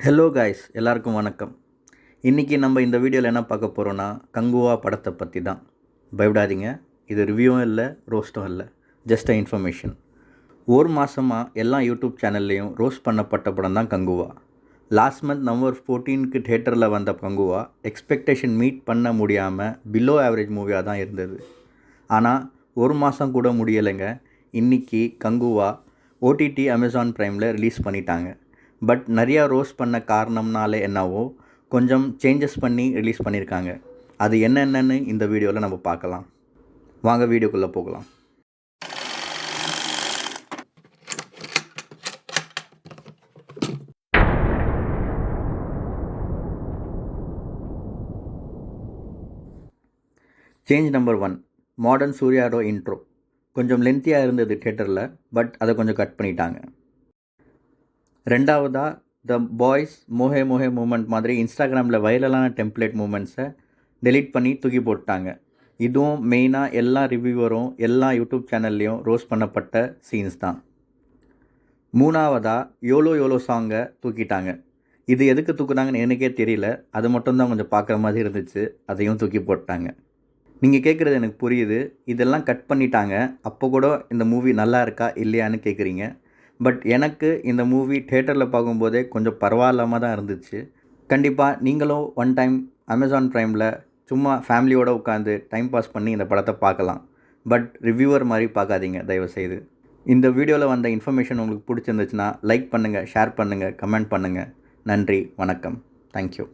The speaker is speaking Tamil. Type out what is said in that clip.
ஹலோ காய்ஸ், எல்லாருக்கும் வணக்கம். இன்றைக்கி நம்ம இந்த வீடியோவில் என்ன பார்க்க போகிறோன்னா, கங்குவா படத்தை பற்றி தான். பயப்படாதீங்க, இது ரிவ்யூவும் இல்லை, ரோஸ்ட்டும் இல்லை, ஜஸ்ட் இன்ஃபர்மேஷன். ஒரு மாதமாக எல்லா யூடியூப் சேனல்லையும் ரோஸ்ட் பண்ணப்பட்ட படம் தான் கங்குவா. லாஸ்ட் மந்த் நவம்பர் 14க்கு தேட்டரில் வந்த கங்குவா எக்ஸ்பெக்டேஷன் மீட் பண்ண முடியாமல் பிலோ ஆவரேஜ் மூவியாக தான் இருந்தது. ஆனால் ஒரு மாதம் கூட முடியலைங்க, இன்றைக்கி கங்குவா ஓடிடி அமேசான் ப்ரைமில் ரிலீஸ் பண்ணிட்டாங்க. பட் நிறையா ரோஸ்ட் பண்ண காரணம்னாலே என்னவோ கொஞ்சம் சேஞ்சஸ் பண்ணி ரிலீஸ் பண்ணியிருக்காங்க. அது என்னென்னு இந்த வீடியோவில் நம்ம பார்க்கலாம். வாங்க வீடியோக்குள்ளே போகலாம். சேஞ்ச் நம்பர் 1, மாடர்ன் சூர்யாடோ இன்ட்ரோ. கொஞ்சம் லென்த்தியாக இருந்தது தேட்டரில், பட் அதை கொஞ்சம் கட் பண்ணிட்டாங்க. ரெண்டாவதாக த பாய்ஸ் மோஹே மோஹே மூமெண்ட் மாதிரி இன்ஸ்டாகிராமில் வைரலான டெம்ப்ளேட் மூமெண்ட்ஸை டெலீட் பண்ணி தூக்கி போட்டாங்க. இதுவும் மெயினாக எல்லா ரிவ்யூவரும் எல்லா யூடியூப் சேனல்லையும் ரோஸ்ட் பண்ணப்பட்ட சீன்ஸ் தான். மூணாவதாக யோலோ யோலோ சாங்கை தூக்கிட்டாங்க. இது எதுக்கு தூக்குனாங்கன்னு எனக்கே தெரியல, அது மட்டும்தான் கொஞ்சம் பார்க்குற மாதிரி இருந்துச்சு, அதையும் தூக்கி போட்டாங்க. நீங்கள் கேட்குறது எனக்கு புரியுது, இதெல்லாம் கட் பண்ணிட்டாங்க, அப்போ கூட இந்த மூவி நல்லா இருக்கா இல்லையான்னு கேட்குறீங்க. பட் எனக்கு இந்த மூவி தேட்டரில் பார்க்கும்போதே கொஞ்சம் பரவாயில்லாமல் தான் இருந்துச்சு. கண்டிப்பாக நீங்களும் ஒன் டைம் அமேசான் ப்ரைமில் சும்மா ஃபேமிலியோடு உட்காந்து டைம் பாஸ் பண்ணி இந்த படத்தை பார்க்கலாம். பட் ரிவ்யூவர் மாதிரி பார்க்காதீங்க தயவுசெய்து. இந்த வீடியோவில் வந்த இன்ஃபர்மேஷன் உங்களுக்கு பிடிச்சிருந்துச்சுன்னா லைக் பண்ணுங்கள், ஷேர் பண்ணுங்கள், கமெண்ட் பண்ணுங்கள். நன்றி, வணக்கம், தேங்க்யூ.